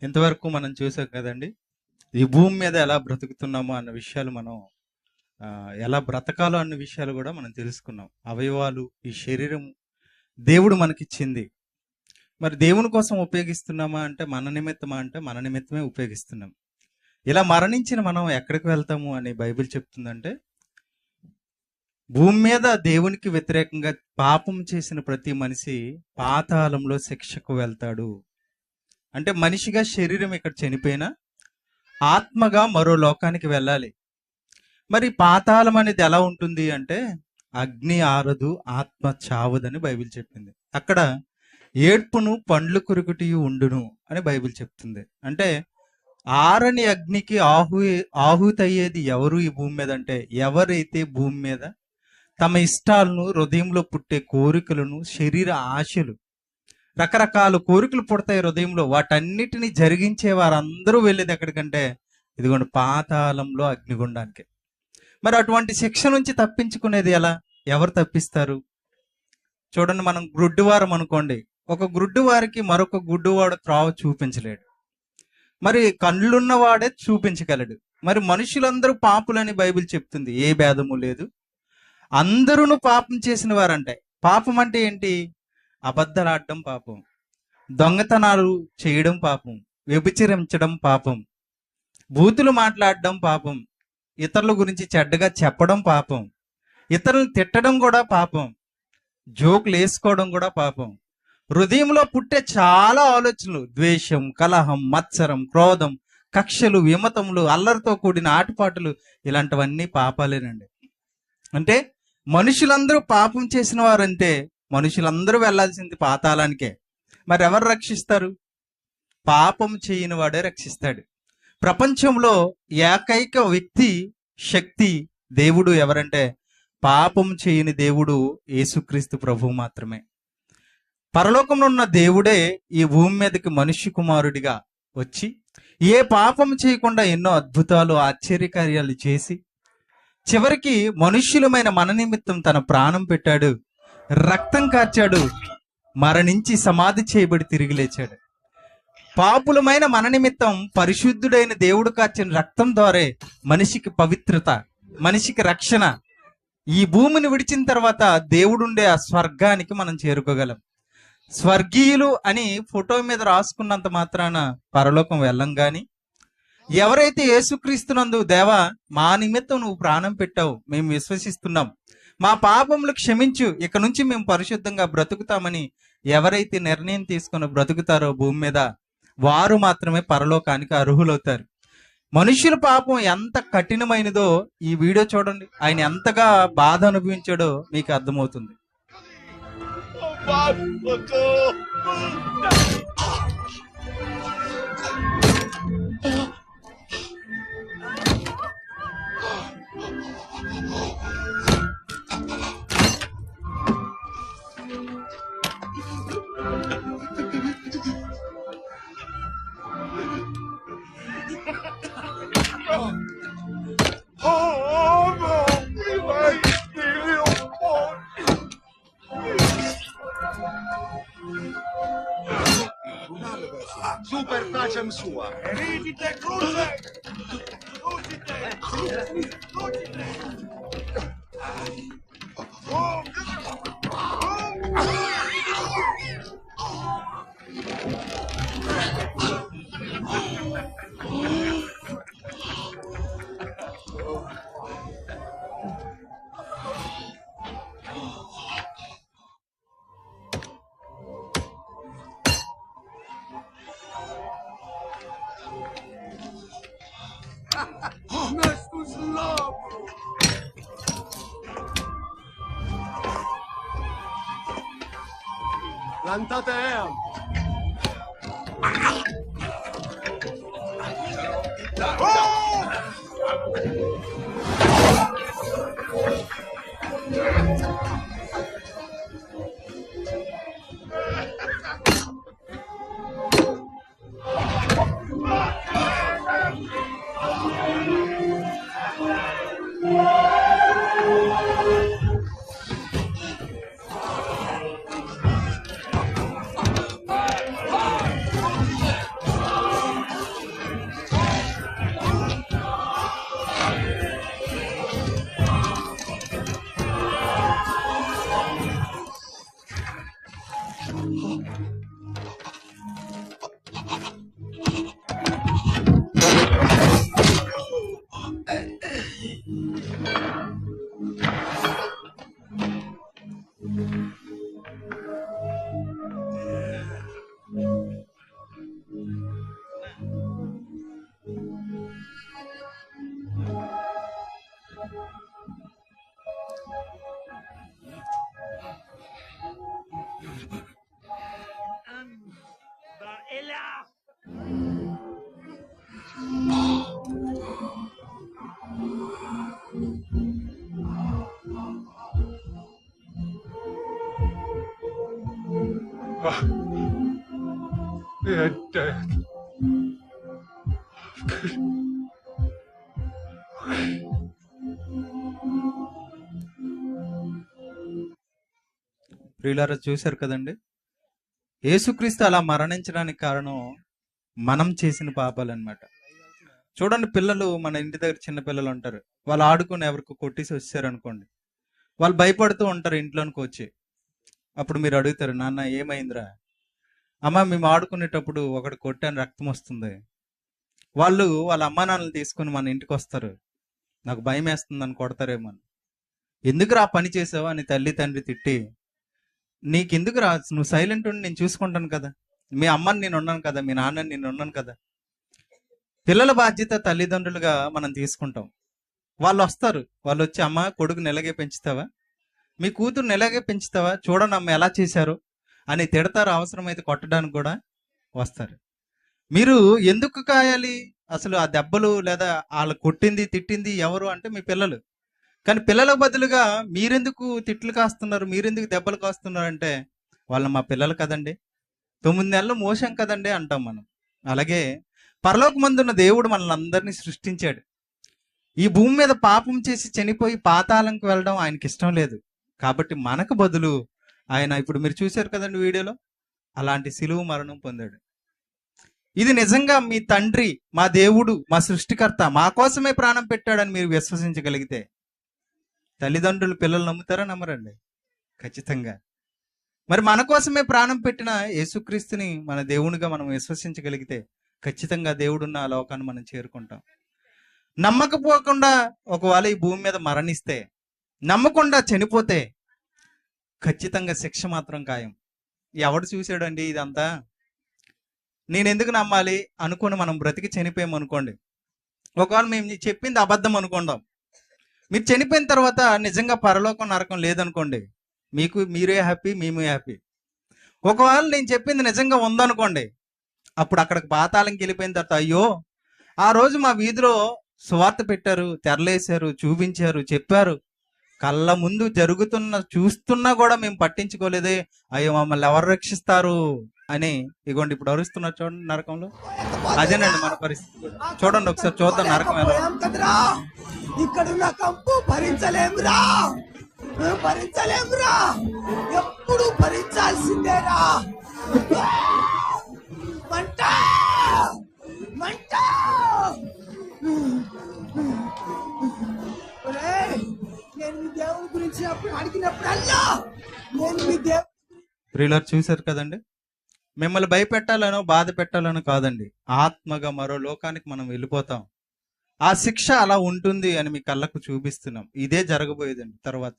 ఇంతవరకు మనం చూసాం కదండి. ఈ భూమి మీద ఎలా బ్రతుకుతున్నామో అన్న విషయాలు మనం ఎలా బ్రతకాలో అన్న విషయాలు కూడా మనం తెలుసుకున్నాం. అవయవాలు, ఈ శరీరం దేవుడు మనకిచ్చింది. మరి దేవుని కోసం ఉపయోగిస్తున్నామా అంటే మన నిమిత్తమా అంటే మన నిమిత్తమే ఉపయోగిస్తున్నాం. ఇలా మరణించిన మనం ఎక్కడికి వెళ్తాము అని బైబిల్ చెప్తుందంటే, భూమి మీద దేవునికి వ్యతిరేకంగా పాపం చేసిన ప్రతి మనిషి పాతాళంలో శిక్షకు వెళ్తాడు. అంటే మనిషిగా శరీరం ఇక్కడ చనిపోయినా ఆత్మగా మరో లోకానికి వెళ్ళాలి. మరి పాతాళం అనేది ఎలా ఉంటుంది అంటే, అగ్ని ఆరదు, ఆత్మ చావదని బైబిల్ చెప్పింది. అక్కడ ఏడ్పును పండ్లు కొరుకుటి ఉండును అని బైబిల్ చెప్తుంది. అంటే ఆరని అగ్నికి ఆహుతయ్యేది ఎవరు ఈ భూమి మీద అంటే, ఎవరైతే భూమి మీద తమ ఇష్టాలను, హృదయంలో పుట్టే కోరికలను, శరీర ఆశలు, రకరకాల కోరికలు పుడతాయి హృదయంలో, వాటన్నిటిని జరిగించే వారందరూ వెళ్ళేది ఎక్కడికంటే ఇదిగోండి పాతాళంలో, అగ్నిగుండానికి. మరి అటువంటి శిక్ష నుంచి తప్పించుకునేది ఎలా? ఎవరు తప్పిస్తారు? చూడండి, మనం గుడ్డివారం అనుకోండి, ఒక గుడ్డివారికి మరొక గుడ్డివాడు త్రావ చూపించలేడు. మరి కళ్ళున్నవాడే చూపించగలడు. మరి మనుషులందరూ పాపులని బైబిల్ చెప్తుంది. ఏ భేదము లేదు, అందరూ పాపం చేసిన వారంటే. పాపం అంటే ఏంటి? అబద్ధలాడడం పాపం, దొంగతనాలు చేయడం పాపం, వ్యభిచరించడం పాపం, బూతులు మాట్లాడడం పాపం, ఇతరుల గురించి చెడ్డగా చెప్పడం పాపం, ఇతరులను తిట్టడం కూడా పాపం, జోకులు వేసుకోవడం కూడా పాపం. హృదయంలో పుట్టే చాలా ఆలోచనలు, ద్వేషం, కలహం, మత్సరం, క్రోధం, కక్షలు, విమతములు, అల్లరితో కూడిన ఆటపాటలు, ఇలాంటివన్నీ పాపాలేనండి. అంటే మనుషులందరూ పాపం చేసిన వారంటే మనుషులందరూ వెళ్లాల్సింది పాతాళానికే. మరి ఎవరు రక్షిస్తారు? పాపం చేయని వాడే రక్షిస్తాడు. ప్రపంచంలో ఏకైక వ్యక్తి, శక్తి, దేవుడు ఎవరంటే పాపం చేయని దేవుడు యేసుక్రీస్తు ప్రభువు మాత్రమే. పరలోకంలో ఉన్న దేవుడే ఈ భూమి మీదకి మనిషి కుమారుడిగా వచ్చి ఏ పాపం చేయకుండా ఎన్నో అద్భుతాలు, ఆశ్చర్యకార్యాలు చేసి చివరికి మనుష్యులమైన మన నిమిత్తం తన ప్రాణం పెట్టాడు, రక్తం కార్చాడు, మరణించి సమాధి చేయబడి తిరిగి లేచాడు. పాపులమైన మన నిమిత్తం పరిశుద్ధుడైన దేవుడు కార్చిన రక్తం ద్వారా మనిషికి పవిత్రత, మనిషికి రక్షణ. ఈ భూమిని విడిచిన తర్వాత దేవుడుండే ఆ స్వర్గానికి మనం చేరుకోగలం. స్వర్గీయులు అని ఫోటో మీద రాసుకున్నంత మాత్రాన పరలోకం వెళ్ళం. గాని ఎవరైతే యేసుక్రీస్తునందు, దేవా మా నిమిత్తం నువ్వు ప్రాణం పెట్టావు, మేము విశ్వసిస్తున్నాం, మా పాపములు క్షమించు, ఇక నుంచి మేము పరిశుద్ధంగా బ్రతుకుతామని ఎవరైతే నిర్ణయం తీసుకుని బ్రతుకుతారో భూమి మీద, వారు మాత్రమే పరలోకానికి అర్హులవుతారు. మనుషుల పాపం ఎంత కఠినమైనదో ఈ వీడియో చూడండి. ఆయన ఎంతగా బాధ అనుభవించాడో మీకు అర్థమవుతుంది. Super facem sua. Venite, cruce! Crucite! Crucite! Nestus lobo! Plantate eam! They're dead. ప్రియులారా చూశారు కదండి, యేసుక్రీస్తు అలా మరణించడానికి కారణం మనం చేసిన పాపాలు అన్నమాట. చూడండి, పిల్లలు మన ఇంటి దగ్గర చిన్న పిల్లలు ఉంటారు, వాళ్ళు ఆడుకుని ఎవరికి కొట్టేసి వచ్చారు అనుకోండి, వాళ్ళు భయపడుతూ ఉంటారు ఇంట్లోనికి వచ్చి. అప్పుడు మీరు అడుగుతారు, నాన్న ఏమైందిరా? అమ్మ మేము ఆడుకునేటప్పుడు ఒకటి కొట్టాను, రక్తం వస్తుంది. వాళ్ళు వాళ్ళ అమ్మా నాన్నలు తీసుకుని మన ఇంటికి వస్తారు, నాకు భయం వేస్తుంది అని కొడతారేమో అని. ఎందుకు రా పని చేసావు అని తల్లి తండ్రి తిట్టి, నీకెందుకు రా, నువ్వు సైలెంట్ ఉండి నేను చూసుకుంటాను కదా, మీ అమ్మని నేను ఉన్నాను కదా, మీ నాన్నని నేను ఉన్నాను కదా. పిల్లల బాధ్యత తల్లిదండ్రులుగా మనం తీసుకుంటాం. వాళ్ళు వస్తారు, వాళ్ళు వచ్చి అమ్మ కొడుకుని ఎలాగే పెంచుతావా, మీ కూతురుని ఎలాగే పెంచుతావా, చూడండి అమ్మ ఎలా చేశారు అని తిడతారు. అవసరమైతే కొట్టడానికి కూడా వస్తారు. మీరు ఎందుకు కాయాలి అసలు ఆ దెబ్బలు? లేదా వాళ్ళు కొట్టింది తిట్టింది ఎవరు అంటే మీ పిల్లలు. కానీ పిల్లలకు బదులుగా మీరెందుకు తిట్లు కాస్తున్నారు, మీరెందుకు దెబ్బలు కాస్తున్నారు అంటే, వాళ్ళు మా పిల్లలు కదండి, 9 నెలలు మోసం కదండి అంటాం మనం. అలాగే పరలోకమందున్న దేవుడు మనల్ని అందరినీ సృష్టించాడు. ఈ భూమి మీద పాపం చేసి చనిపోయి పాతాళంకి వెళ్ళడం ఆయనకి ఇష్టం లేదు. కాబట్టి మనకు బదులు ఆయన, ఇప్పుడు మీరు చూశారు కదండి వీడియోలో, అలాంటి సిలువ మరణం పొందాడు. ఇది నిజంగా మీ తండ్రి, మా దేవుడు, మా సృష్టికర్త మా కోసమే ప్రాణం పెట్టాడని మీరు విశ్వసించగలిగితే, తల్లిదండ్రులు పిల్లలు నమ్ముతారా నమ్మరండి? ఖచ్చితంగా. మరి మన కోసమే ప్రాణం పెట్టిన యేసుక్రీస్తుని మన దేవునిగా మనం విశ్వసించగలిగితే ఖచ్చితంగా దేవుడున్న ఆ లోకాన్ని మనం చేరుకుంటాం. నమ్మకపోకుండా ఒకవేళ ఈ భూమి మీద మరణిస్తే, నమ్మకుండా చనిపోతే ఖచ్చితంగా శిక్ష మాత్రం ఖాయం. ఎవడు చూశాడండి ఇదంతా? నేను ఎందుకు నమ్మాలి అనుకుని మనం బ్రతికి చనిపోయాం అనుకోండి, ఒకవేళ మేము చెప్పింది అబద్ధం అనుకుందాం, మీరు చనిపోయిన తర్వాత నిజంగా పరలోకం నరకం లేదనుకోండి, మీకు మీరే హ్యాపీ, మేము హ్యాపీ. ఒకవేళ నేను చెప్పింది నిజంగా ఉందనుకోండి, అప్పుడు అక్కడికి పాతాళంకి వెళ్ళిపోయిన తర్వాత, అయ్యో ఆ రోజు మా వీధిలో సువార్త పెట్టారు, తెరలేశారు, చూపించారు, చెప్పారు, కళ్ళ ముందు జరుగుతున్న చూస్తున్నా కూడా మేము పట్టించుకోలేదే, అయ్యో మమ్మల్ని ఎవరు రక్షిస్తారు అని ఇగోండి ఇప్పుడు అరుస్తున్నారు చూడండి నరకంలో. అదేనండి మన పరిస్థితి. చూడండి ఒకసారి చూద్దాం నరకం ఎలా. ఇక్కడున్న కంపు భరించలేమురా, భరించలేమురా, ఎప్పుడు భరించాల్సిందేరా. మంట మంట. నేను మీ దేవుని గురించి అప్పుడు అడిగినప్పుడల్లా నేను మీ దేవుని. ప్రియులారు చూశారు కదండి, మిమ్మల్ని భయపెట్టాలనో బాధ పెట్టాలనో కాదండి, ఆత్మగా మరో లోకానికి మనం వెళ్ళిపోతాం. ఆ శిక్ష అలా ఉంటుంది అని మీ కళ్ళకు చూపిస్తున్నాం. ఇదే జరగబోయేదండి తర్వాత.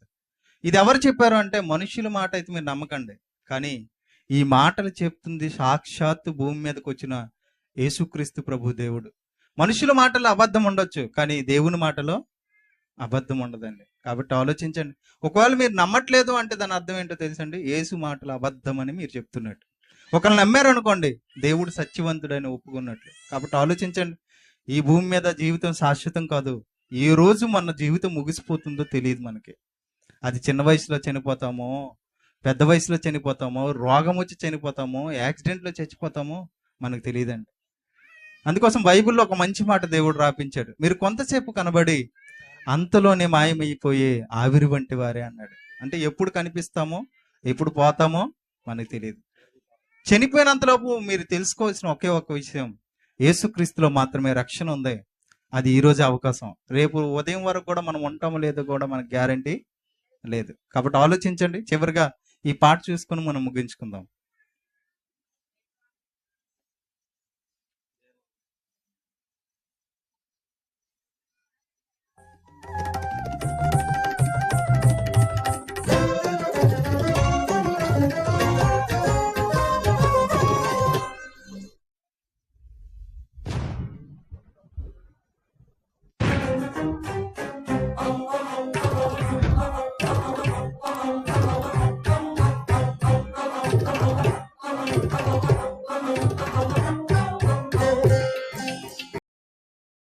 ఇది ఎవరు చెప్పారు అంటే, మనుషుల మాట అయితే మీరు నమ్మకండి, కానీ ఈ మాటలు చెప్తుంది సాక్షాత్తు భూమి మీదకి వచ్చిన యేసుక్రీస్తు ప్రభు దేవుడు. మనుషుల మాటలో అబద్ధం ఉండొచ్చు, కానీ దేవుని మాటలో అబద్ధం ఉండదండి. కాబట్టి ఆలోచించండి. ఒకవేళ మీరు నమ్మట్లేదు అంటే దాని అర్థం ఏంటో తెలుసండి, యేసు మాటలు అబద్ధం అని మీరు చెప్తున్నట్టు. ఒకళ్ళు నమ్మారు అనుకోండి, దేవుడు సత్యవంతుడని ఒప్పుకున్నట్లు. కాబట్టి ఆలోచించండి. ఈ భూమి మీద జీవితం శాశ్వతం కాదు. ఏ రోజు మన జీవితం ముగిసిపోతుందో తెలియదు మనకి. అది చిన్న వయసులో చనిపోతామో, పెద్ద వయసులో చనిపోతామో, రోగం వచ్చి చనిపోతామో, యాక్సిడెంట్లో చచ్చిపోతామో మనకు తెలియదండి. అందుకోసం బైబిల్లో ఒక మంచి మాట దేవుడు రాపించాడు, మీరు కొంతసేపు కనబడి అంతలోనే మాయమైపోయే ఆవిరి వంటి వారే అన్నాడు. అంటే ఎప్పుడు కనిపిస్తామో ఎప్పుడు పోతామో మనకు తెలియదు. చనిపోయినంతలోపు మీరు తెలుసుకోవాల్సిన ఒకే ఒక విషయం, యేసుక్రీస్తులో మాత్రమే రక్షణ ఉంది. అది ఈ రోజు అవకాశం. రేపు ఉదయం వరకు కూడా మనం ఉంటామో లేదో కూడా మనకు గ్యారంటీ లేదు. కాబట్టి ఆలోచించండి. చివరిగా ఈ పాట చూసుకుని మనం ముగించుకుందాం.